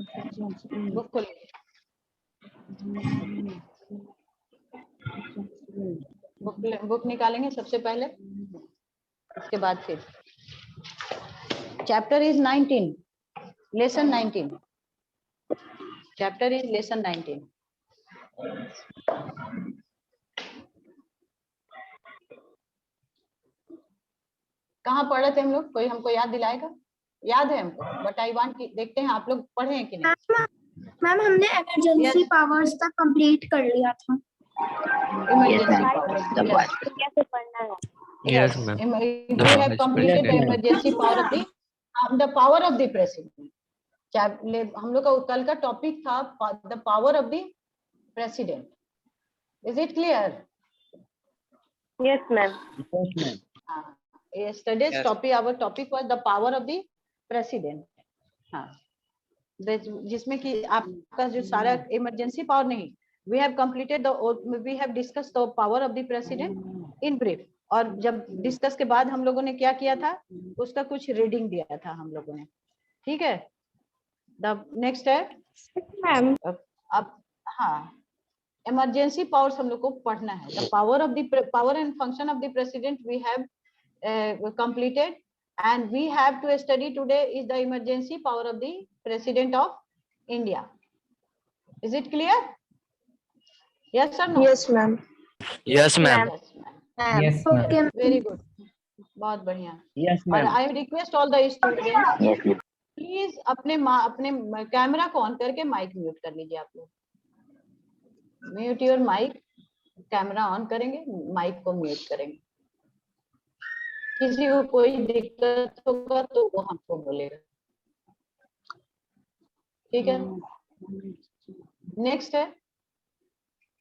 Book खोलिए, book निकालेंगे सबसे पहले, उसके बाद फिर chapter is 19, lesson 19, chapter is lesson 19। कहाँ पढ़े थे हम लोग, कोई हमको याद दिलाएगा? याद है हमको, बट आई वांट की देखते हैं आप लोग पढ़े हैं कि नहीं। मैम हमने इमरजेंसी पावर्स तक कंप्लीट कर लिया था। इमरजेंसी पावर्स कैसे पढ़ना है? Yes, ma'am. You have completed the emergency power of the power of the president. हम लोग का कल का टॉपिक था the power of the president. Is it clear? Yes, ma'am. Yesterday's topic, our topic was the power of the president. हाँ, जिसमें कि आपका जो सारा इमरजेंसी पावर नहीं, we have completed we have discussed the power of the president in brief। और जब discuss के बाद हम लोगों ने क्या किया था, उसका कुछ रीडिंग दिया था हम लोगों ने, ठीक है। द नेक्स्ट है मैम अब, हाँ, इमरजेंसी पावर्स हम लोग को पढ़ना है। The power of the power and function of the president we have completed, and we have to study today is the emergency power of the president of India. Is it clear? Yes or no? Yes ma'am. Yes, ma'am. Yes, ma'am. Okay Very good. बहुत बढ़िया। Yes, और ma'am. I request all the students, please अपने camera को on करके mic mute कर लीजिए। आप लोग mute your mic, camera on करेंगे, माइक को म्यूट करेंगे। किसी को कोई दिक्कत होगा तो वो हमको बोलेगा, ठीक है। नेक्स्ट है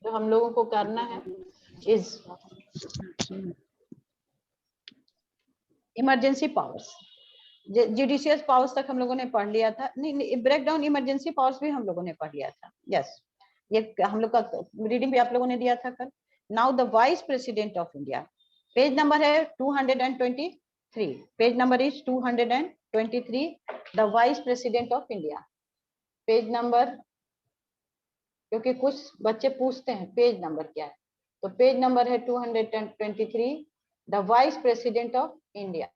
जो हम लोगों को करना है is emergency powers. Judicious powers तक हम लोगों ने पढ़ लिया था, नहीं ब्रेक डाउन इमरजेंसी पावर्स भी हम लोगों ने पढ़ लिया था। यस, ये हम लोग का रीडिंग भी आप लोगों ने दिया था कल। Now the vice president of India, page number है 223, page number is 223, the vice president of India. Page number, क्योंकि कुछ बच्चे पूछते हैं पेज नंबर क्या है, तो पेज नंबर है 223, the vice president of India.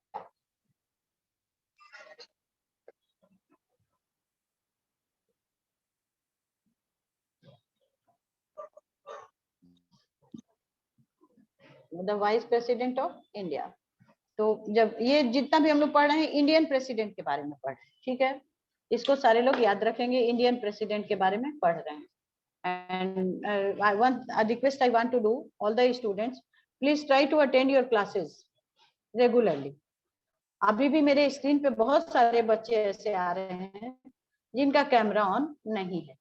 The vice president of India. तो जब ये जितना भी हम लोग पढ़ रहे हैं इंडियन प्रेसिडेंट के बारे में पढ़ रहे हैं, ठीक है, इसको सारे लोग याद रखेंगे, इंडियन प्रेसिडेंट के बारे में पढ़ रहे हैं। And I want a request I want to do all the students, please try to attend your classes regularly। अभी भी मेरे स्क्रीन पे बहुत सारे बच्चे ऐसे आ रहे हैं जिनका कैमरा ऑन नहीं है।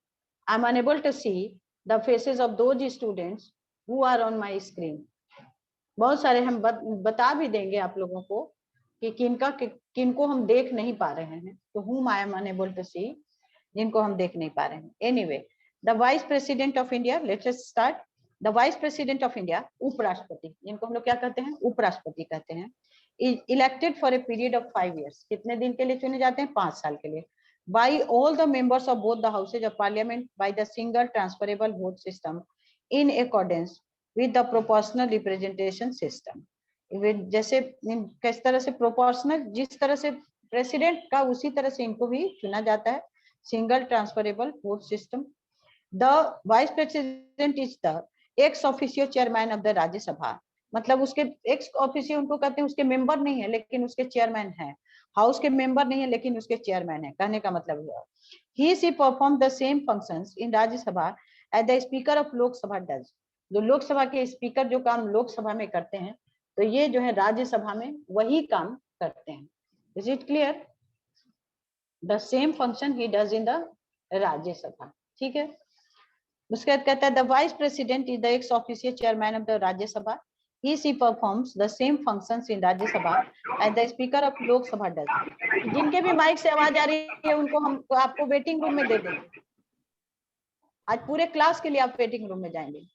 I am unable to see the faces of those students who are on my screen. बहुत सारे हम बता भी देंगे आप लोगों को कि किनको हम देख नहीं पा रहे हैं, तो whom I am unable to see, जिनको हम देख नहीं पा रहे हैं। Anyway, the vice president of India, let's start. The vice president of India, उपराष्ट्रपति, जिनको हम लोग क्या कहते हैं, उपराष्ट्रपति कहते हैं, is elected for a period of 5 years। कितने दिन के लिए चुने जाते हैं? 5 साल के लिए। By all the members of both the houses of parliament by the single transferable vote system in accordance with the proportional representation system। जैसे किस तरह से प्रोपोर्शनल, जिस तरह से प्रेसिडेंट का उसी तरह से इनको भी चुना जाता है, single transferable vote system. The vice president is the ex officio chairman of the Rajya Sabha, मतलब उसके एक्स ऑफिशियो उनको कहते हैं, उसके मेंबर नहीं है लेकिन उसके चेयरमैन है। हाउस के मेंबर नहीं है लेकिन उसके चेयरमैन है, कहने का मतलब है ही सी perform the same functions in Rajya Sabha as the speaker of Lok Sabha does. जो लोकसभा के स्पीकर जो काम लोकसभा में करते हैं, तो ये जो है राज्यसभा में वही काम करते हैं। Is it clear? The same function he does in the Rajya Sabha, ठीक है। उसके बाद कहता है the vice president is the ex officio chairman of the Rajya Sabha, he she performs the same functions in Rajya Sabha as the speaker of Lok Sabha does. जिनके भी mic से आवाज आ रही है उनको हम आपको वेटिंग रूम में दे देंगे। आज पूरे क्लास के लिए आप वेटिंग रूम में जाएंगे।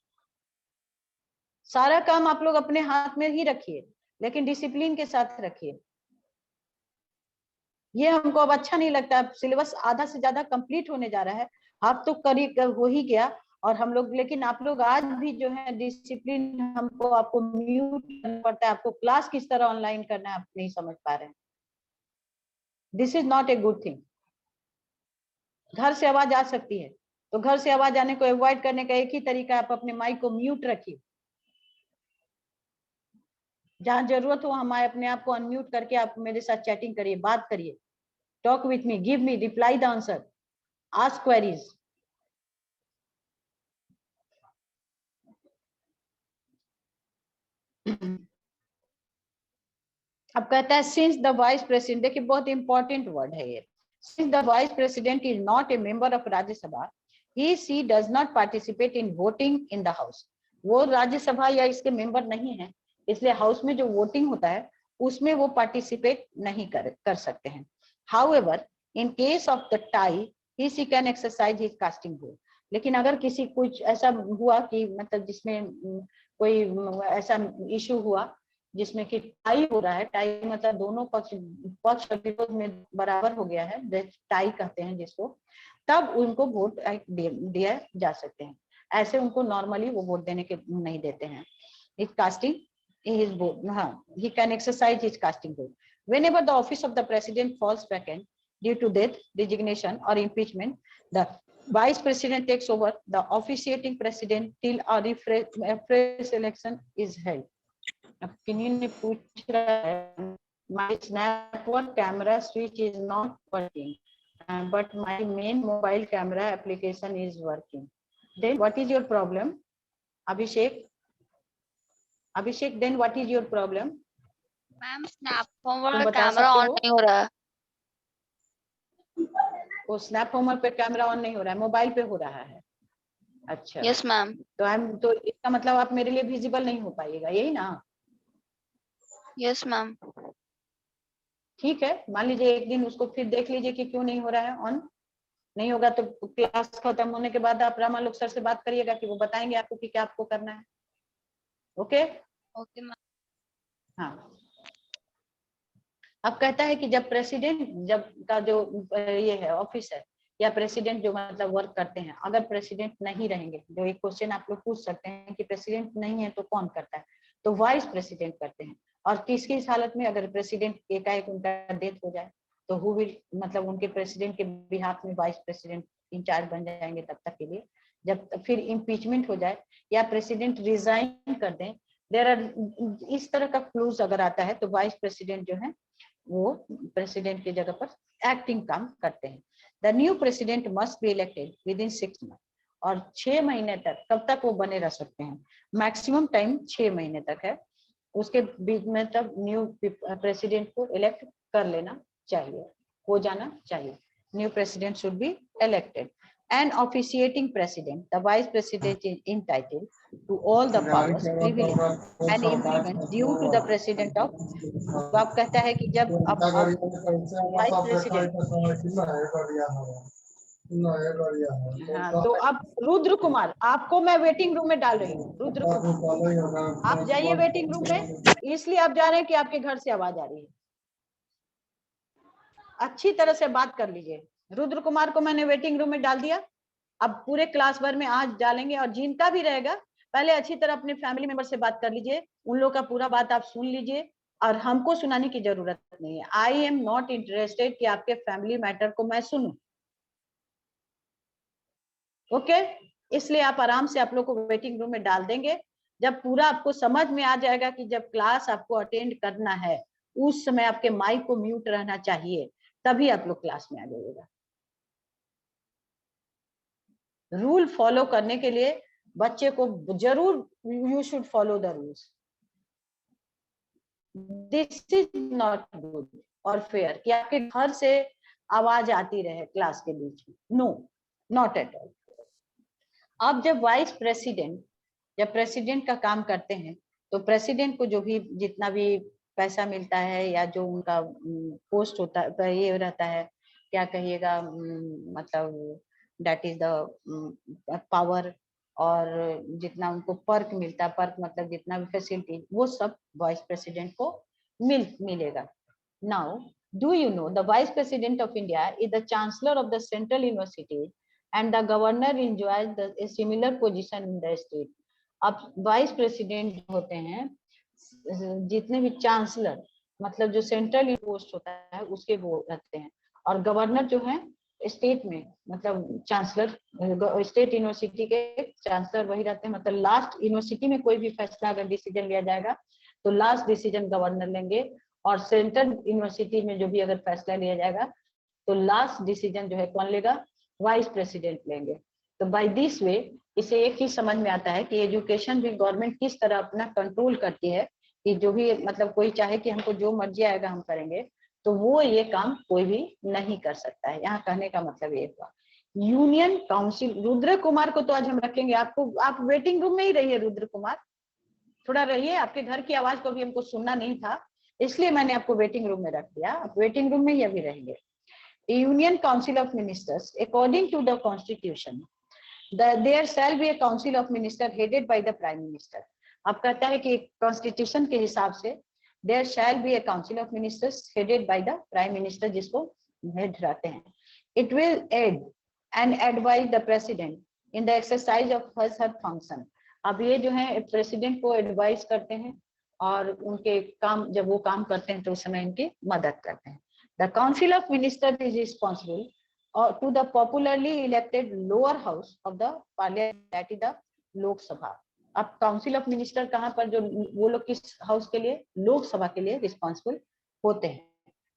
सारा काम आप लोग अपने हाथ में ही रखिए, लेकिन डिसिप्लिन के साथ रखिए। ये हमको अब अच्छा नहीं लगता। सिलेबस आधा से ज्यादा कंप्लीट होने जा रहा है, हाफ तो करीब हो ही गया, और हम लोग, लेकिन आप लोग आज भी जो है डिसिप्लिन, हमको आपको म्यूट करना पड़ता है, आपको क्लास किस तरह ऑनलाइन करना है आप नहीं समझ पा रहे हैं। This is not a good thing. घर से आवाज आ सकती है, तो घर से आवाज आने को अवॉइड करने का एक ही तरीका है, आप अपने माइक को म्यूट रखिए। जहां जरूरत हो हमारे अपने आप को अनम्यूट करके आप मेरे साथ चैटिंग करिए, बात करिए, talk with me, give me, reply the answer, ask queries. अब कहता है सिंस द वाइस प्रेसिडेंट, देखिए बहुत इंपॉर्टेंट वर्ड है ये, since the vice president is not a member of Rajya Sabha, he she does not participate in voting in the house. वो राज्यसभा या इसके मेंबर नहीं है, इसलिए हाउस में जो वोटिंग होता है उसमें वो पार्टिसिपेट नहीं कर सकते हैं। However in case of the tie he she can exercise his casting vote. लेकिन अगर किसी कुछ ऐसा हुआ कि मतलब जिसमें कोई ऐसा इशू हुआ जिसमें कि टाई हो रहा है, टाई मतलब दोनों पक्ष विरोध में बराबर हो गया है, टाई कहते हैं जिसको, तब उनको वोट दिया जा सकते हैं। ऐसे उनको नॉर्मली वो वोट देने के नहीं देते हैं। His casting his vote, he can exercise his casting vote whenever the office of the president falls vacant due to death, resignation or impeachment. The vice president takes over the officiating president till a fresh election is held. अब किन्हीं ने पूछ रहा है, my snapboard camera switch is not working, but my main mobile camera application is working. Then what is your problem, Abhishek? Abhishek, then what is your problem? Ma'am snap home तुम बता camera सकते on हो? नहीं हो रहा है। वो snap Homer पे कैमरा ऑन नहीं हो रहा है, मोबाइल पे हो रहा है। अच्छा, यस मैम। तो इसका मतलब आप मेरे लिए विजिबल नहीं हो पाइएगा, यही ना? Yes ma'am. ठीक है, मान लीजिए एक दिन उसको फिर देख लीजिए कि क्यों नहीं हो रहा है ऑन। नहीं होगा तो क्लास खत्म होने के बाद आप रामा लोग सर से बात करिएगा कि वो बताएंगे आपको कि क्या आपको करना है। Okay okay ma'am. हाँ, अब कहता है कि जब प्रेसिडेंट जब का जो ये है ऑफिस है, या प्रेसिडेंट जो मतलब वर्क करते हैं, अगर प्रेसिडेंट नहीं रहेंगे, जो एक क्वेश्चन आप लोग पूछ सकते हैं कि प्रेसिडेंट नहीं है तो कौन करता है, तो वाइस प्रेसिडेंट करते हैं। और किसकी हालत में, अगर प्रेसिडेंट एकाएक उनका डेथ हो जाए तो हु विल, मतलब उनके प्रेसिडेंट के बिहाफ में वाइस प्रेसिडेंट इंचार्ज बन जाएंगे तब तक के लिए, जब फिर इम्पीचमेंट हो जाए या प्रेसिडेंट रिजाइन कर दें, देयर आर इस तरह का क्लूज अगर आता है तो वाइस प्रेसिडेंट जो है वो प्रेसिडेंट की जगह पर एक्टिंग काम करते हैं। The new president must be elected with in 6 month, और 6 महीने तक, कब तक वो बने रह सकते हैं, मैक्सिमम टाइम 6 महीने तक है, उसके बीच में तब न्यू प्रेसिडेंट को इलेक्ट कर लेना चाहिए, हो जाना चाहिए। New president should be elected. An officiating president, the vice president is entitled to all the powers, privileges and implements due to the president of। तो आप कहता है कि जब आप वाइस प्रेसिडेंट, हाँ, तो अब रुद्र कुमार आपको मैं वेटिंग रूम में डाल रही हूँ। रुद्र कुमार आप जाइए वेटिंग रूम में, इसलिए आप जा रहे हैं कि आपके घर से आवाज आ रही है। अच्छी तरह से बात कर लीजिए। रुद्र कुमार को मैंने वेटिंग रूम में डाल दिया, अब पूरे क्लास भर में आज डालेंगे, और जिनका भी रहेगा पहले अच्छी तरह अपने फैमिली मेंबर से बात कर लीजिए, उन लोग का पूरा बात आप सुन लीजिए, और हमको सुनाने की जरूरत नहीं है। आई एम नॉट इंटरेस्टेड कि आपके फैमिली मैटर को मैं सुनूं। ओके, इसलिए आप आराम से आप लोग को वेटिंग रूम में डाल देंगे। जब पूरा आपको समझ में आ जाएगा कि जब क्लास आपको अटेंड करना है उस समय आपके माइक को म्यूट रहना चाहिए, तभी आप लोग क्लास में आ जाइएगा। रूल फॉलो करने के लिए बच्चे को जरूर, you should follow the rules. This is not good और फेयर कि आपके घर से आवाज आती रहे क्लास के बीच में, नो, नॉट एट ऑल। अब जब वाइस प्रेसिडेंट, जब प्रेसिडेंट का काम करते हैं तो प्रेसिडेंट को जो भी जितना भी पैसा मिलता है या जो उनका पोस्ट होता है, ये रहता है, क्या कहिएगा, मतलब दैट इज द पावर, और जितना उनको पर्क मिलता है, पर्क मतलब जितना भी फैसिलिटी, वो सब वाइस प्रेसिडेंट को मिलेगा। Now Do you know the Vice President of India is the Chancellor of the Central University and the Governor enjoys a similar position in the state. अब वाइस प्रेसिडेंट होते हैं जितने भी chancellor, मतलब जो central post होता है उसके वो रहते हैं, और गवर्नर जो है स्टेट में, मतलब चांसलर स्टेट यूनिवर्सिटी के चांसलर वही रहते हैं। मतलब लास्ट यूनिवर्सिटी में कोई भी फैसला अगर डिसीजन लिया जाएगा तो लास्ट डिसीजन गवर्नर लेंगे, और सेंट्रल यूनिवर्सिटी में जो भी अगर फैसला लिया जाएगा तो लास्ट डिसीजन जो है कौन लेगा, वाइस प्रेसिडेंट लेंगे। तो बाय दिस वे इसे एक ही समझ में आता है कि एजुकेशन भी गवर्नमेंट किस तरह अपना कंट्रोल करती है, कि जो भी मतलब कोई चाहे कि हमको जो मर्जी आएगा हम करेंगे, तो वो ये काम कोई भी नहीं कर सकता है। यहाँ कहने का मतलब ये हुआ। यूनियन काउंसिल, रुद्र कुमार को तो आज हम रखेंगे, आपको आप वेटिंग रूम में ही रहिए रुद्र कुमार, थोड़ा रहिए, आपके घर की आवाज को भी हमको सुनना नहीं था, इसलिए मैंने आपको वेटिंग रूम में रख दिया, आप वेटिंग रूम में ही अभी रहेंगे। Union council of ministers according to the constitution there shall be a council of minister headed by the prime minister. अब कहता है कि कॉन्स्टिट्यूशन के हिसाब से there shall be a council of ministers headed by the prime minister, जिसको head रहते हैं। It will aid and advise the president in the exercise of her function. अब ये जो है प्रेसिडेंट को एडवाइस करते हैं और उनके काम, जब वो काम करते हैं तो उस समय इनकी मदद करते हैं। The council of minister is responsible to the popularly elected lower house of the parliament, that is the लोक सभा। अब काउंसिल ऑफ मिनिस्टर कहाँ पर, जो वो लोग किस हाउस के लिए, लोकसभा के लिए रिस्पॉन्सिबल होते हैं।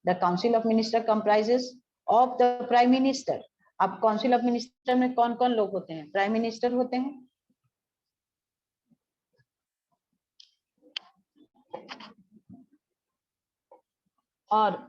The council of minister comprises of the prime minister. अब काउंसिल ऑफ मिनिस्टर में कौन कौन लोग होते हैं, प्राइम मिनिस्टर होते हैं, और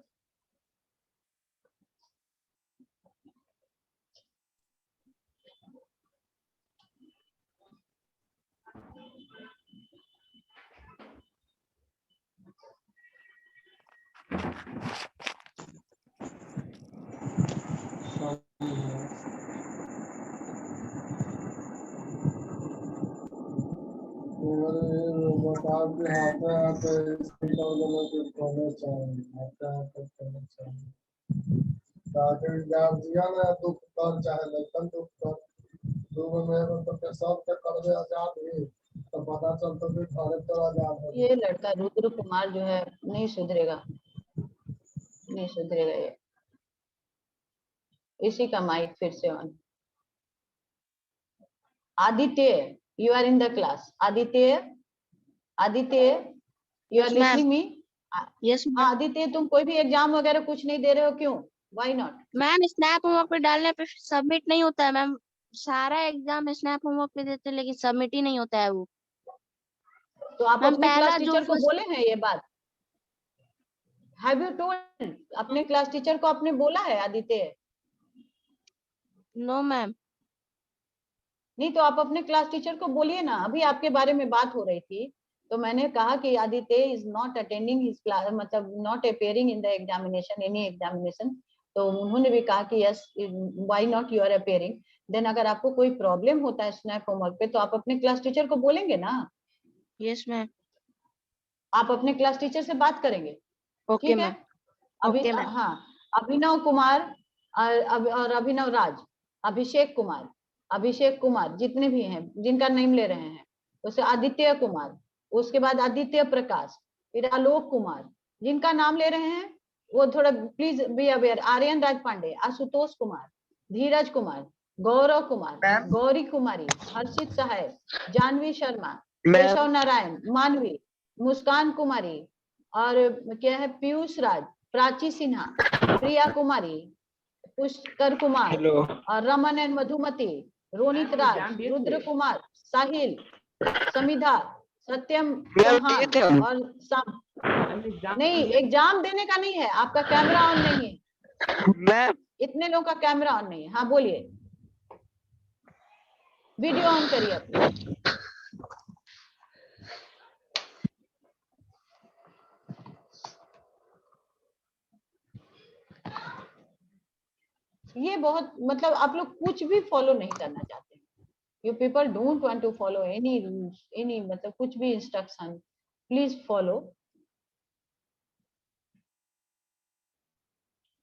ये लड़का रुद्र कुमार जो है नहीं सुधरेगा, नहीं सुधरेगा ये, इसी का माइक फिर से on. Aditya, you are in the class. Aditya, Aditya, you are Yes, ma'am. listening me? Yes हाँ आदित्य, तुम कोई भी एग्जाम वगैरह कुछ नहीं दे रहे हो, क्यों? Why not? Ma'am, snap homework पे डालने पे सबमिट नहीं होता है मैम। सारा एग्जाम स्नैप होमवर्क पे देते हैं लेकिन सबमिट ही नहीं होता है वो। तो आप मैम अपने पहला क्लास जो टीचर को फर्स्ट, बोले हैं ये बात? Have you told अपने क्लास टीचर को आपने बोला है आदित्य? No ma'am. नहीं तो आप अपने क्लास टीचर को बोलिए ना, अभी आपके बारे में बात हो रही थी तो मैंने कहा कि Aditya is not attending his class, मतलब not appearing in the examination, any examination. तो उन्होंने भी कहा कि yes, why not you are appearing. Then अगर आपको कोई प्रॉब्लम होता है स्नैप होमवर्क पे तो आप अपने क्लास टीचर को बोलेंगे ना? Yes ma'am. आप अपने क्लास टीचर से बात करेंगे, ओके ठीक है? मैम। अभी ओके मैम। हाँ, अभिनव कुमार और अभिनव राज, अभिषेक कुमार जितने भी हैं जिनका नेम ले रहे हैं, उससे आदित्य कुमार, उसके बाद आदित्य प्रकाश, फिर आलोक कुमार, जिनका नाम ले रहे हैं वो थोड़ा प्लीज बी अवेयर। आर्यन राज पांडे, आशुतोष कुमार, धीरज कुमार, गौरव कुमार, गौरी कुमारी, हर्षित सहाय, जानवी शर्मा, केशव नारायण मानवी, मुस्कान कुमारी, और क्या है, पीयूष राज, प्राची सिन्हा, प्रिया कुमारी, पुष्कर कुमार, और रमन एंड मधुमती, रोनित राज, रुद्र कुमार, साहिल, समिधा, सत्यम चौहान, और नहीं, एग्जाम देने का नहीं है, आपका कैमरा ऑन नहीं है मैम। इतने लोगों का कैमरा ऑन नहीं है। हाँ बोलिए, वीडियो ऑन करिए अपनी। ये बहुत, मतलब आप लोग कुछ भी फॉलो नहीं करना चाहते, you people don't want to follow any rules, any मतलब कुछ भी instruction, please follow.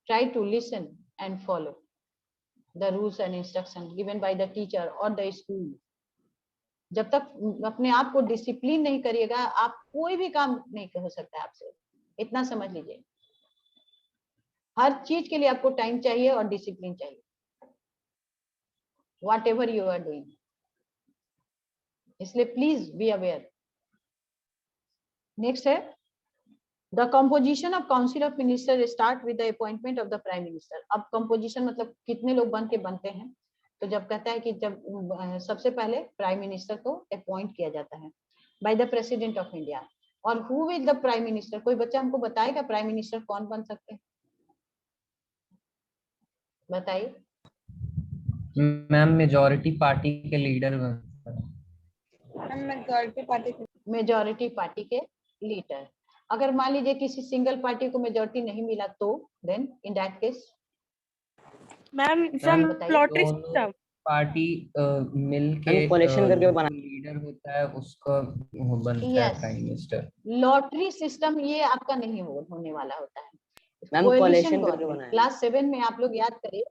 try to listen and follow the rules and instructions given by the teacher or the school. जब तक अपने आप को डिसिप्लिन नहीं करिएगा, आप कोई भी काम नहीं हो सकता है आपसे, इतना समझ लीजिए। हर चीज के लिए आपको टाइम चाहिए और डिसिप्लिन चाहिए, whatever you are doing. इसलिए प्लीज बी अवेयर। नेक्स्ट है the composition of council of minister start with the appointment of the prime minister. अब कंपोजिशन मतलब कितने लोग बन के बनते हैं, तो जब कहता है कि जब सबसे पहले प्राइम मिनिस्टर को अपॉइंट किया जाता है by the president of India. और who will the prime minister, कोई बच्चा हमको बताएगा प्राइम मिनिस्टर कौन बन सकते हैं, बताइए। मैम मेजॉरिटी पार्टी के लीडर मेजॉरिटी पार्टी के लीडर। अगर मान लीजिए किसी सिंगल पार्टी को मेजॉरिटी नहीं मिला तो then in that case ma'am lottery system party मिल के कोलेक्शन करके बना लीडर होता है, उसका वो बनता है प्राइम मिनिस्टर। लॉटरी सिस्टम ये आपका नहीं होने वाला होता है, मैम कोलेक्शन करके बनाया। क्लास 7 में आप लोग याद करिए,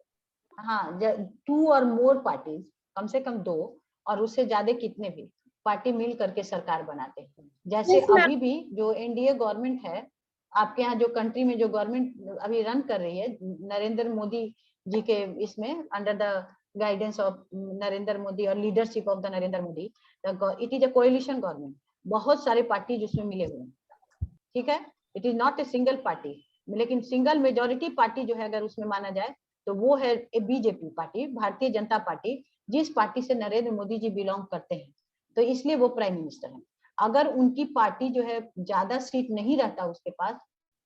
हाँ 2 और मोर पार्टीज, कम से कम 2 और उससे ज्यादा कितने भी पार्टी मिल करके सरकार बनाते हैं। जैसे अभी भी जो एनडीए गवर्नमेंट है आपके यहाँ, जो कंट्री में जो गवर्नमेंट अभी रन कर रही है नरेंद्र मोदी जी के इसमें, under the guidance of Narendra Modi और leadership of the Narendra Modi, it is a coalition government. बहुत सारे पार्टी जिसमें मिले हुए हैं, ठीक है, it is not a single party. लेकिन सिंगल मेजोरिटी पार्टी जो है अगर उसमें माना जाए तो वो है BJP party, Bharatiya Janata party, जिस पार्टी से नरेंद्र मोदी जी बिलोंग करते हैं, तो इसलिए वो प्राइम मिनिस्टर है। अगर उनकी पार्टी जो है ज्यादा सीट नहीं रहता उसके पास,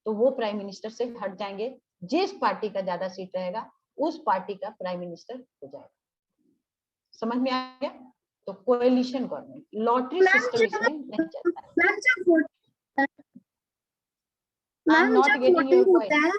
तो वो प्राइम मिनिस्टर से हट जाएंगे। जिस पार्टी का ज्यादा सीट रहेगा उस पार्टी का प्राइम मिनिस्टर हो जाएगा। समझ में आ गया? तो कोएलिशन गवर्नमेंट, लॉटरी सिस्टम इसमें नहीं चलता है। मैम जब वोटिंग होता है,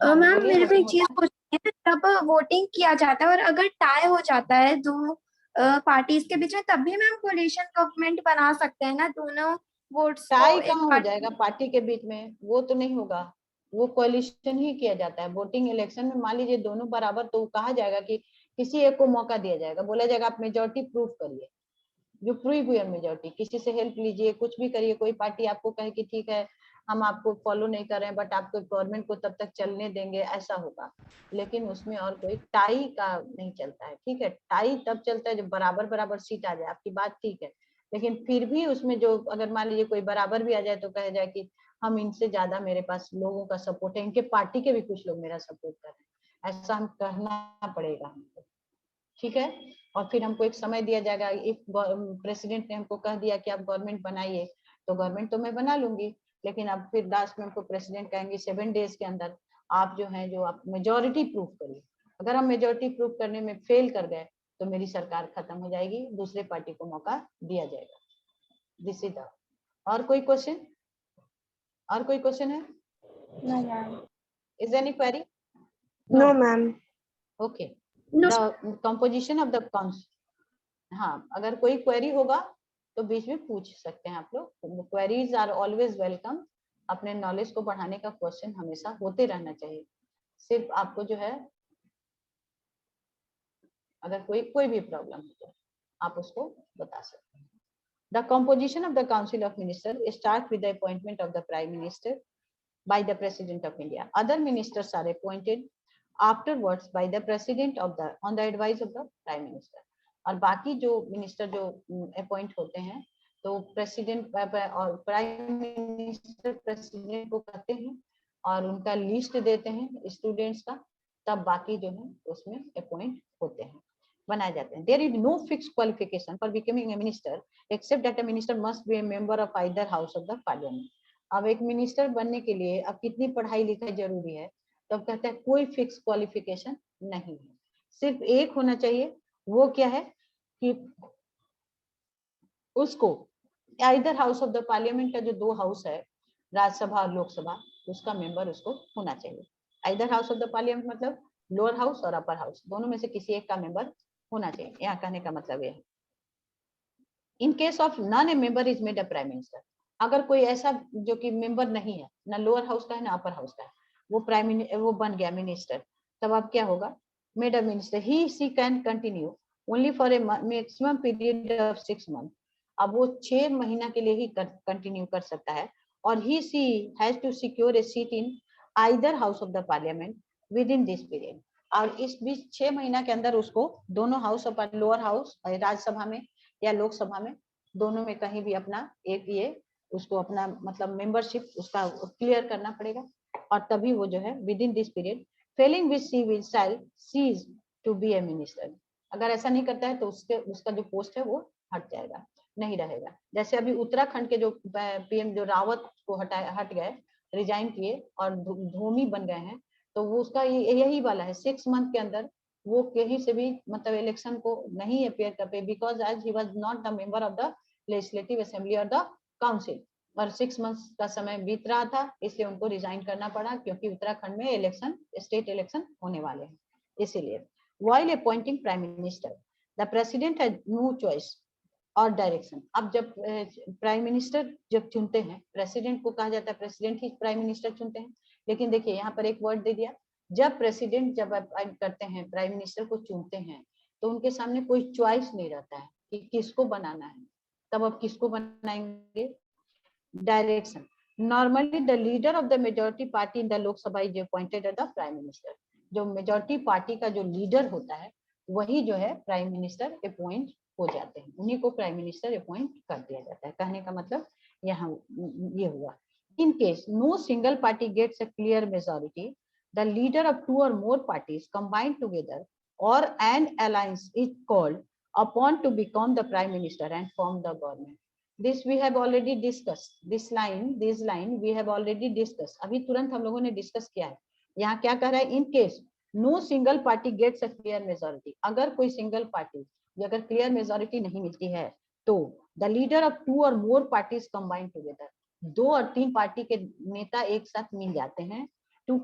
मैम मेरे को एक चीज पूछनी है, जब वोटिंग किया जाता है और अगर टाई हो जाता है दो पार्टीज के बीच में, तब भी मैम कोलिशन गवर्नमेंट बना सकते हैं ना, दोनों वोट्स टाई कहाँ हो जाएगा पार्टी के बीच में, वो तो नहीं होगा, वो कोलिशन ही किया जाता है। वोटिंग इलेक्शन में मान लीजिए दोनों बराबर, तो कहा जाएगा कि किसी एक को मौका दिया जाएगा, बोला जाएगा आप मेजोरिटी प्रूव करिए, जो प्रूव हुई मेजोरिटी, किसी से हेल्प लीजिए, कुछ भी करिए। कोई पार्टी आपको कहे कि ठीक है हम आपको फॉलो नहीं कर रहे हैं बट आपको गवर्नमेंट को तब तक चलने देंगे, ऐसा होगा। लेकिन उसमें और कोई टाई का नहीं चलता है, ठीक है। टाई तब चलता है जब बराबर बराबर सीट आ जाए, आपकी बात ठीक है, लेकिन फिर भी उसमें जो अगर मान लीजिए कोई बराबर भी आ जाए तो कहा जाए कि हम इनसे ज्यादा, मेरे पास लोगों का सपोर्ट है, इनके पार्टी के भी कुछ लोग मेरा सपोर्ट कर रहे हैं, ऐसा हम कहना पड़ेगा हमको, ठीक है। और फिर हमको एक समय दिया जाएगा, इफ प्रेसिडेंट ने हमको कह दिया कि आप गवर्नमेंट बनाइए, तो गवर्नमेंट तो मैं बना लूंगी, लेकिन अब फिर लास्ट में हमको प्रेसिडेंट कहेंगे 7 डेज के अंदर आप जो है जो आप मेजोरिटी प्रूव करिए। अगर हम मेजोरिटी प्रूव करने में फेल कर गए तो मेरी सरकार खत्म हो जाएगी, दूसरे पार्टी को मौका दिया जाएगा। This is the. और कोई क्वेश्चन? और कोई क्वेश्चन है? No ma'am. Is any query? No ma'am. Okay, the composition of the council. हाँ, अगर कोई क्वेरी होगा तो बीच में पूछ सकते हैं आप लोग। Queries are always welcome. अपने नॉलेज को बढ़ाने का क्वेश्चन हमेशा होते रहना चाहिए। सिर्फ आपको जो है अगर कोई भी प्रॉब्लम हो तो आप उसको बता सकते हैं। The composition of the council of minister start with the appointment of the prime minister by the president of India. Other ministers are appointed afterwards by the president of the on the advice of the prime minister. और बाकी जो minister जो appoint होते हैं तो president और prime minister president को कहते हैं और उनका लिस्ट देते हैं स्टूडेंट्स का, तब बाकी जो है उसमें अपॉइंट होते हैं, बनाए जाते हैं। There is no fixed qualification for becoming a minister except that a minister must be a member of either house of the parliament. अब एक मिनिस्टर बनने के लिए अब कितनी पढ़ाई लिखाई जरूरी है, तो अब कहते हैं कोई फिक्स क्वालिफिकेशन नहीं है, सिर्फ एक होना चाहिए। वो क्या है कि उसको either house of the parliament का जो 2 हाउस है, राज्यसभा और लोकसभा, उसका मेंबर उसको होना चाहिए। Either house of the parliament मतलब लोअर हाउस और अपर हाउस, दोनों में से किसी एक का मेंबर होना चाहिए। यहाँ कहने का मतलब यह है। In case of non A member is made a prime minister. अगर कोई ऐसा जो कि मेंबर नहीं है, ना लोअर हाउस का है ना अपर हाउस का है, वो बन गया मिनिस्टर, तब अब क्या होगा, made a minister, he she can continue only for a maximum period of 6 months। अब वो 6 महीना के लिए ही कंटिन्यू कर सकता है, और ही सी has to secure A seat in either house of the parliament with in this period. और इस बीच 6 महीना के अंदर उसको दोनों house of lower house, Rajya Sabha में या लोकसभा में, दोनों में कहीं भी अपना एक ये उसको अपना मतलब मेंबरशिप उसका क्लियर करना पड़ेगा, और तभी वो जो है within this period, failing which she will cease to be a minister. अगर ऐसा नहीं करता है तो उसका जो पोस्ट है वो हट जाएगा, नहीं रहेगा। जैसे अभी उत्तराखंड के जो पीएम जो रावत को हट गए, रिजाइन किए और धोमी बन गए हैं, तो वो उसका यही वाला है, 6 month के अंदर वो कहीं से भी मतलब इलेक्शन को नहीं अपेयर कर पाए, because as he was not the member of the legislative assembly और द काउंसिल, और 6 months का समय बीत रहा था, इसलिए उनको रिजाइन करना पड़ा, क्योंकि उत्तराखंड में इलेक्शन, स्टेट इलेक्शन होने वाले हैं, इसीलिए। While appointing prime minister, the president has no choice और डायरेक्शन। अब जब प्राइम मिनिस्टर जब चुनते हैं, प्रेसिडेंट को कहा जाता है प्रेसिडेंट ही प्राइम मिनिस्टर चुनते हैं, लेकिन देखिए यहाँ पर एक वर्ड दे दिया, जब प्रेसिडेंट जब अपॉइंट करते हैं, प्राइम मिनिस्टर को चुनते हैं, तो उनके सामने कोई चॉइस नहीं रहता है कि किसको बनाना है, तब अब किसको बनाएंगे, direction. Normally the leader of the majority party in the Lok Sabha is appointed as the prime minister. जो मेजोरिटी पार्टी का जो लीडर होता है वही जो है प्राइम मिनिस्टर अपॉइंट हो जाते हैं, उन्हीं को प्राइम मिनिस्टर अपॉइंट कर दिया जाता है। कहने का मतलब यहाँ ये हुआ, in case no single party gets a clear majority, the leader of 2 or more parties combined together or an alliance is called upon to become the prime minister and form the government. This we have already discussed. This line we have already discussed. अभी तुरंत हम लोगों ने discuss किया है। यहाँ क्या कह रहा है, in case no single party gets a clear majority, अगर कोई सिंगल पार्टी अगर क्लियर मेजोरिटी नहीं मिलती है, तो the leader of 2 or more parties combined together, 2 और 3 पार्टी के नेता एक साथ मिल जाते हैं, टू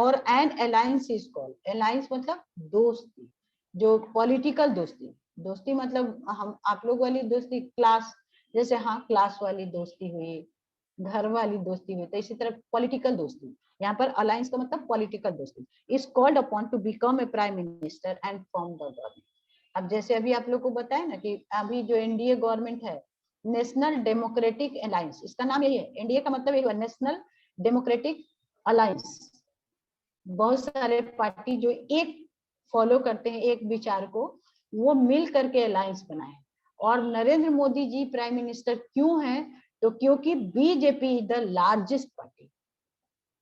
और N alliance is called, alliance मतलब दोस्ती, जो पॉलिटिकल दोस्ती मतलब हम आप लोग वाली दोस्ती क्लास, जैसे हाँ क्लास वाली दोस्ती हुई, घर वाली दोस्ती हुई, तो इसी तरह पॉलिटिकल दोस्ती, यहाँ पर अलायंस का मतलब पॉलिटिकल दोस्ती, is called upon two become a prime minister and form the government. अब जैसे अभी आप लोग को बताया ना कि अभी जो एनडीए गवर्नमेंट है, नेशनल डेमोक्रेटिक अलायंस, इसका नाम यही है, एनडीए का मतलब यही है, नेशनल डेमोक्रेटिक अलायंस। बहुत सारे पार्टी जो एक फॉलो करते हैं एक विचार को, वो मिल करके अलायंस बनाए। और नरेंद्र मोदी जी प्राइम मिनिस्टर क्यों हैं, तो क्योंकि BJP is the largest party,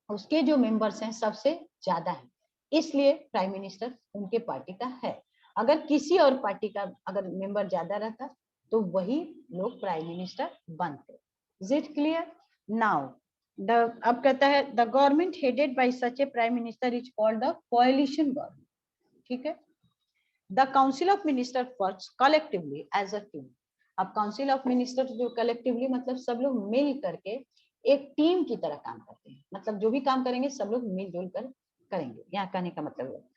उसके जो मेंबर्स हैं सबसे ज्यादा हैं, इसलिए प्राइम मिनिस्टर उनके पार्टी का है। अगर किसी और पार्टी का अगर मेंबर ज्यादा रहता तो वही लोग प्राइम मिनिस्टर बनते। Is it clear now? अब कहता है the government headed by such a prime minister is called the coalition government, ठीक है। The council of minister works collectively as a team. अब काउंसिल ऑफ मिनिस्टर जो collectively मतलब सब लोग मिल करके एक टीम की तरह काम करते हैं, मतलब जो भी काम करेंगे सब लोग मिलजुल कर करेंगे, यहाँ कहने का मतलब है।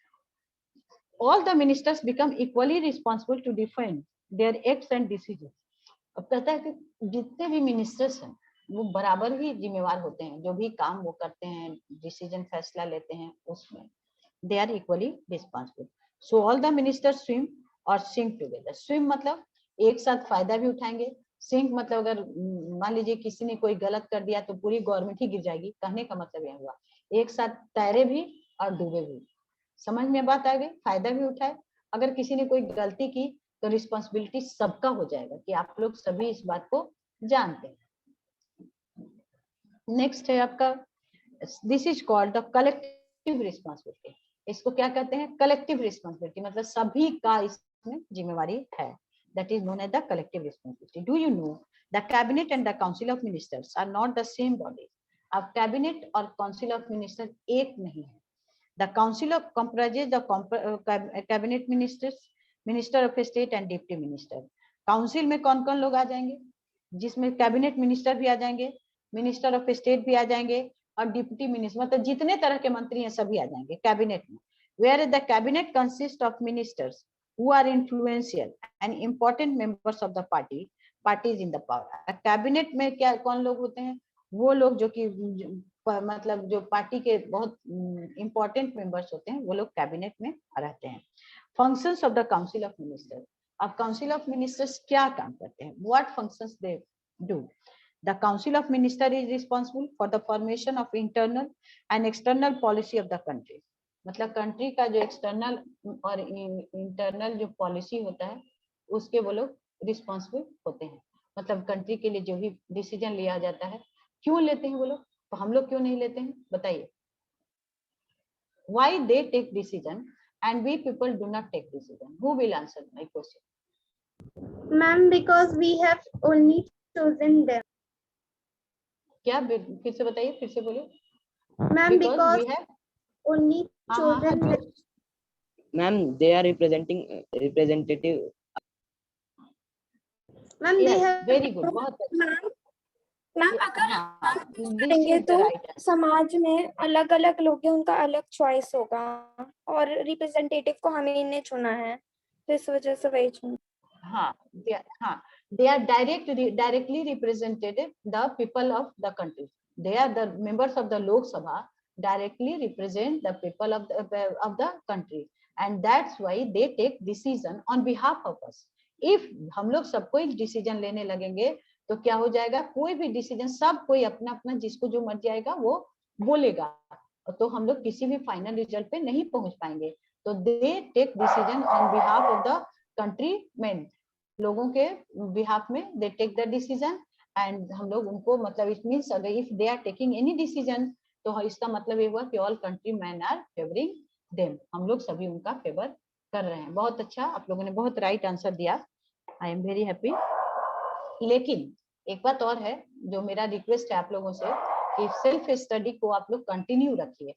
All the ministers become equally responsible to defend their acts and decisions. अब कहता है कि जितने भी मिनिस्टर्स हैं वो बराबर ही जिम्मेवार होते हैं, जो भी काम वो करते हैं, डिसीजन फैसला लेते हैं, उसमें they are equally responsible. So all the ministers swim or sink together. Swim मतलब एक साथ फायदा भी उठाएंगे, सिंक मतलब अगर मान लीजिए किसी ने कोई गलत कर दिया तो पूरी गवर्नमेंट ही गिर जाएगी, कहने का मतलब यह हुआ एक साथ तैरे भी और डूबे भी। समझ में बात आ गई? फायदा भी उठाए, अगर किसी ने कोई गलती की तो रिस्पॉन्सिबिलिटी सबका हो जाएगा कि आप लोग सभी इस बात को जानते हैं। नेक्स्ट है आपका, this is called the collective responsibility. इसको क्या कहते हैं? कलेक्टिव रिस्पॉन्सिबिलिटी, मतलब सभी का इसमें जिम्मेवारी है। That is known as the collective responsibility. Do you know the cabinet and the council of ministers are not the same body? अब कैबिनेट और काउंसिल ऑफ मिनिस्टर एक नहीं है। The council of comprises the cabinet ministers, minister of state and deputy minister. Council में कौन कौन लोग आ जाएंगे? जिसमें कैबिनेट मिनिस्टर भी आ जाएंगे, मिनिस्टर ऑफ स्टेट भी आ जाएंगे और डिप्टी मिनिस्टर, मतलब जितने तरह के मंत्री हैं सभी आ जाएंगे कैबिनेट में। Whereas the cabinet consists of ministers who are influential and important members of the party, parties in the power. Cabinet में क्या कौन लोग होते हैं? वो लोग जो कि मतलब जो पार्टी के बहुत इंपॉर्टेंट मेंबर्स होते हैं, वो लोग कैबिनेट में रहते हैं। Functions of the council of ministers. अब काउंसिल ऑफ मिनिस्टर्स क्या काम करते हैं? What functions they do? The Council of Ministers is responsible for the formation of internal and external policy of the country. मतलब country का जो external और internal जो पॉलिसी होता है उसके वो लोग रिस्पॉन्सिबल होते हैं। मतलब कंट्री के लिए जो भी डिसीजन लिया जाता है, क्यों लेते हैं वो लोग, तो हम लोग क्यों नहीं लेते हैं, बताइए। Why they take decision and we people do not take decision? Who will answer my question? Ma'am, because we have only chosen them. क्या फिर से बताइए, फिर से बोलिए। Ma'am, because we have only chosen them. Ma'am, they are representative. Ma'am, they Yes, have. very good, बहुत ma'am अगर हाँ, हम this करेंगे is the तो right answer. समाज में अलग अलग लोग हैं, उनका अलग चॉइस होगा और रिप्रेजेंटेटिव को हमें इन्हें चुना है, तो इस वजह से वही चुना। हाँ, they are directly represented the people of the country. They are the members of the Lok Sabha, directly represent the people of the country, and that's why they take decision on behalf of us. If हम लोग सबको एक decision लेने लगेंगे तो क्या हो जाएगा, कोई भी डिसीजन सब कोई अपना अपना जिसको जो मर्जी आएगा वो बोलेगा, तो हम लोग किसी भी फाइनल रिजल्ट पे नहीं पहुंच पाएंगे। तो they take decision on behalf of the country men, लोगों के बिहाफ में they take the decision, and हम लोग उनको मतलब इट मींस अगर if they are taking any decision तो इसका मतलब ये हुआ कि all country man are favouring them, हम लोग सभी उनका फेवर कर रहे हैं। बहुत अच्छा, आप लोगों ने बहुत राइट आंसर दिया, आई एम वेरी हैप्पी। लेकिन एक बात और है जो मेरा रिक्वेस्ट है आप लोगों से कि सेल्फ स्टडी को आप लोग कंटिन्यू रखिए,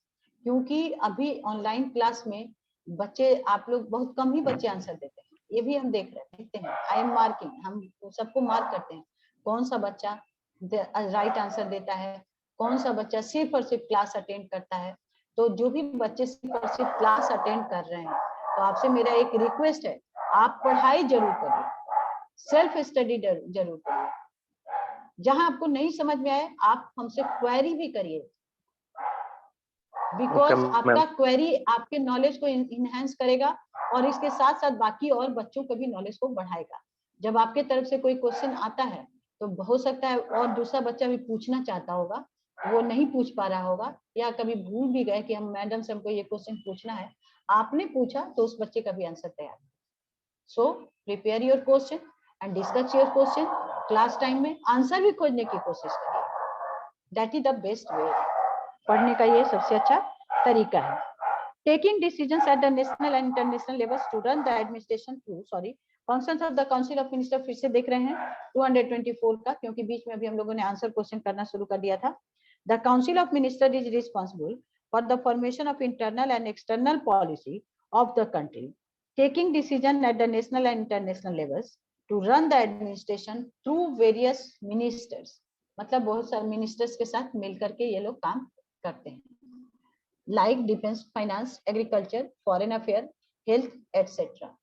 क्योंकि अभी ऑनलाइन क्लास में बच्चे आप लोग बहुत कम ही बच्चे आंसर देते हैं, ये भी हम देखते हैं। आई एम मार्किंग, हम सबको मार्क करते हैं कौन सा बच्चा राइट आंसर देता है, कौन सा बच्चा सिर्फ और सिर्फ क्लास अटेंड करता है। तो जो भी बच्चे सिर्फ और सिर्फ क्लास अटेंड कर रहे हैं, तो आपसे मेरा एक रिक्वेस्ट है, आप पढ़ाई जरूर करिए, सेल्फ स्टडी जरूर करिए। जहां आपको नहीं समझ में आए आप हमसे क्वेरी भी करिए, बिकॉज आपका क्वेरी आपके नॉलेज को इनहेंस करेगा और इसके साथ साथ बाकी और बच्चों को भी नॉलेज को बढ़ाएगा। जब आपके तरफ से कोई क्वेश्चन आता है तो हो सकता है और दूसरा बच्चा भी पूछना चाहता होगा, वो नहीं पूछ पा रहा होगा, या कभी भूल भी गए कि हम मैडम से हमको ये क्वेश्चन पूछना है, आपने पूछा तो उस बच्चे का भी आंसर तैयार है। So prepare your question and discuss your question, class time में आंसर भी खोजने की कोशिश करिए, that is the best way. पढ़ने का ये सबसे अच्छा तरीका है। Taking decisions at the national and international level to run the administration through functions of the council of minister, फिर से देख रहे हैं 224 का, क्योंकि बीच में अभी हम लोगों ने आंसर क्वेश्चन करना शुरू कर दिया था। The council of minister is responsible for the formation of internal and external policy of the country, taking decision at the national and international levels to run the administration through various ministers, मतलब बहुत सारे ministers के साथ मिलकर के ये लोग काम करते हैं, like defence, finance, agriculture, foreign affair, health etcetera.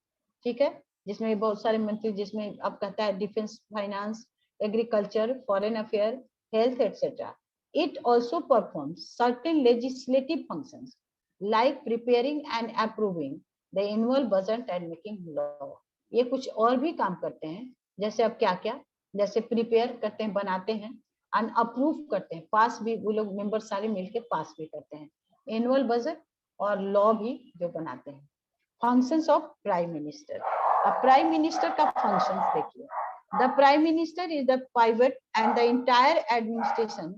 ठीक है, जिसमें बहुत सारे मंत्री, जिसमें अब कहता है defence, finance, agriculture, foreign affair, health etcetera. It also performs certain legislative functions like preparing and approving the annual budget and making law. ये कुछ और भी काम करते हैं, जैसे अब क्या क्या, जैसे प्रिपेयर करते हैं, बनाते हैं, एंड अप्रूव करते हैं, पास भी वो लोग मेंबर सारे मिलकर पास भी करते हैं एनुअल बजट और लॉ भी जो बनाते हैं। फंक्शंस ऑफ प्राइम मिनिस्टर, अब प्राइम मिनिस्टर का फंक्शंस देखिए। The prime minister is the pivot and the entire administration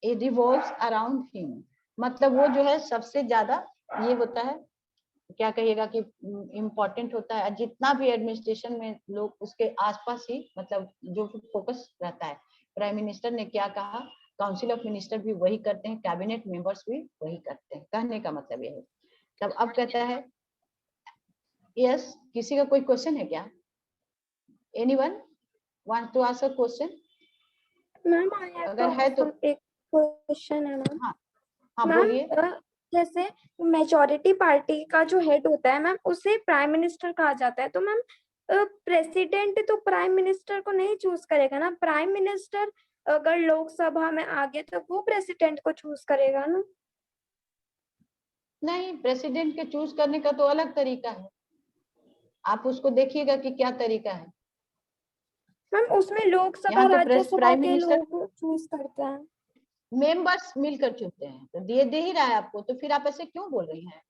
it revolves around him, मतलब वो जो है सबसे ज्यादा ये होता है, क्या कहिएगा कि इम्पोर्टेंट होता है, जितना भी एडमिनिस्ट्रेशन में लोग उसके आसपास ही मतलब जो फोकस रहता है। प्राइम मिनिस्टर ने क्या कहा, काउंसिल ऑफ मिनिस्टर भी वही करते हैं, कैबिनेट मेंबर्स भी वही करते हैं, कहने का मतलब यह है। तब अब कहता है यस, किसी का कोई क्वेश्चन है क्या? Anyone want to ask a question? Ma'am अगर है तो एक क्वेश्चन है मैम। हाँ बोलिए। जैसे मेजॉरिटी पार्टी का जो हेड होता है मैम, उसे प्राइम मिनिस्टर कहा जाता है, तो मैम प्रेसिडेंट तो प्राइम मिनिस्टर को नहीं चूज करेगा ना, प्राइम मिनिस्टर अगर लोकसभा में आ गए तो वो प्रेसिडेंट को चूज करेगा ना। नहीं, प्रेसिडेंट के चूज करने का तो अलग तरीका है, आप उसको देखिएगा कि क्या तरीका है। मैम उसमें लोकसभा यहाँ तो राज्यसभा प्राइम के मिनिस्टर लोग चूज करते हैं। मेंबर्स मिलकर चुनते हैं, तो दे ही रहा है आपको, तो फिर आप ऐसे क्यों बोल रही हैं?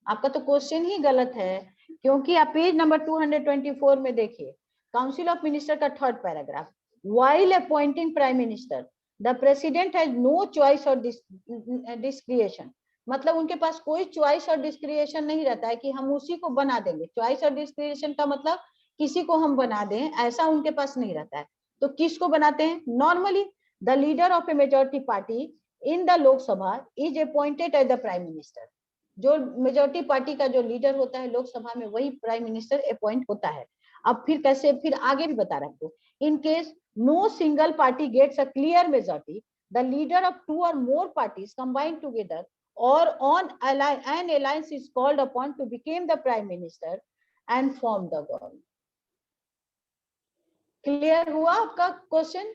आपका तो क्वेश्चन ही गलत है, क्योंकि आप पेज नंबर 224 में देखिए, काउंसिल ऑफ मिनिस्टर का 3rd paragraph, while appointing prime minister the president has no choice और डिस्क्रिएशन, मतलब उनके पास कोई चॉइस और डिस्क्रिएशन नहीं रहता है कि हम उसी को बना देंगे। चॉइस और डिस्क्रिएशन का मतलब किसी को हम बना दें, ऐसा उनके पास नहीं रहता है। तो किसको बनाते हैं? Normally the leader of a majority party in the Lok Sabha is appointed as the prime minister. जो मेजोरिटी पार्टी का जो लीडर होता है लोकसभा में, वही प्राइम मिनिस्टर अपॉइंट होता है। अब फिर कैसे, फिर आगे भी बता रहा हूं, in case no single party gets a clear majority, the leader of 2 or more parties combined together or on an alliance is called upon to become the prime minister and form the government। Clear हुआ आपका question?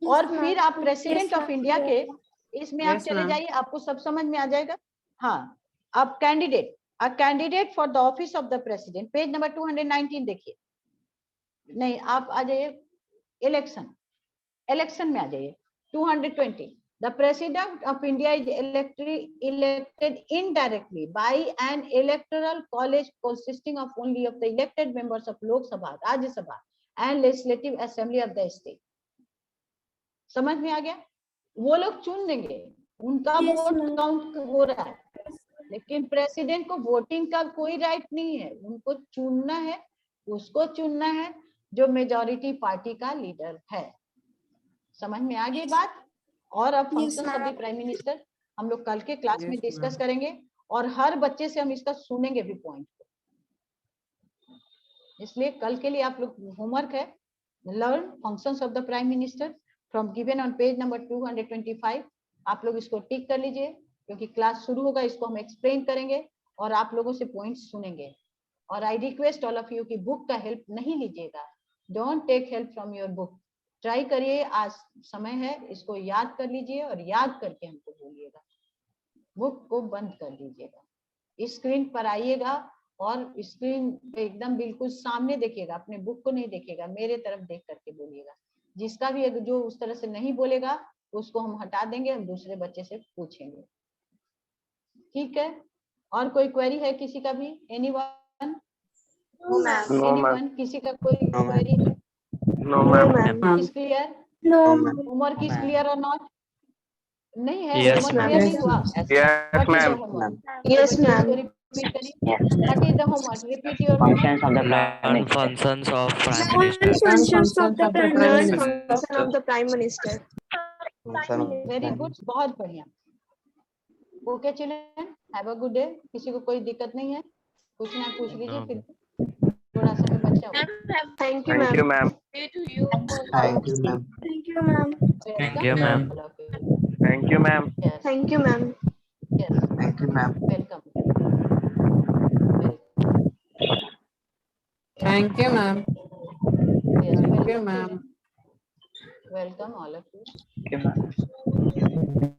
और फिर आप president of India के इसमें आप चले जाइए, आपको सब समझ में आ जाएगा। हाँ, अब candidate, a candidate for the office of the president, page number 219 देखिए। नहीं, आप आ जाइए इलेक्शन में आ जाइए 220। The president of India is elected indirectly by an electoral college consisting of only of the elected members of Lok Sabha, Rajya Sabha and Legislative Assembly of the state। समझ में आ गया? वो लोग चुन देंगे, उनका वोट काउंट हो रहा है, लेकिन प्रेसिडेंट को वोटिंग का कोई राइट नहीं है, उनको चुनना है, उसको चुनना है जो मेजॉरिटी पार्टी का लीडर है। समझ में आ गई बात? और अब functions of the prime minister हम लोग कल के क्लास में डिस्कस करेंगे, और हर बच्चे से हम इसका सुनेंगे भी पॉइंट को। इसलिए कल के लिए आप लोग होमवर्क है, learn functions of the prime minister from given on page number 225। आप लोग इसको टिक कर लीजिए, क्योंकि क्लास शुरू होगा, इसको हम एक्सप्लेन करेंगे और आप लोगों से पॉइंट्स सुनेंगे। और I request all of you कि बुक का हेल्प नहीं लीजिएगा, don't take help from your book. Try करिए, आज समय है, इसको याद कर लीजिए और याद करके हमको बोलिएगा। बुक को बंद कर दीजिएगा, स्क्रीन पर आइएगा और स्क्रीन पे एकदम बिल्कुल सामने देखिएगा, अपने बुक को नहीं देखिएगा, मेरे तरफ देख करके बोलिएगा। जिसका भी जो उस तरह से नहीं बोलेगा उसको हम हटा देंगे, हम दूसरे बच्चे से पूछेंगे। ठीक है? और कोई क्वेरी है किसी का भी? एनीवन? एनीवन? किसी का कोई क्वेरी है? No ma'am. Is clear? No homework is clear और नॉट? नहीं है, Yes, होमवर्क ma'am. क्लियर नहीं हुआ? Yes ma'am. Yes, ma'am. Repeat करिए, what is the homework? Repeat your Functions of the Learn prime minister. functions of prime minister. Functions of the prime Learn minister. function of the prime minister. Very good, बहुत बढ़िया। Okay children, have a good day. किसी को कोई दिक्कत नहीं है? पूछना है पूछ लीजिए, फिर थोड़ा सा में बच्चा हो। Thank you, Thank you ma'am. ma'am. Thank you, ma'am. Thank you ma'am. Thank you ma'am. Thank you ma'am. Yes, Thank you, ma'am. yes, Thank you, ma'am. welcome. Thank you, ma'am. Yes, Thank you, welcome, ma'am. children. Welcome all of you. Thank you, ma'am.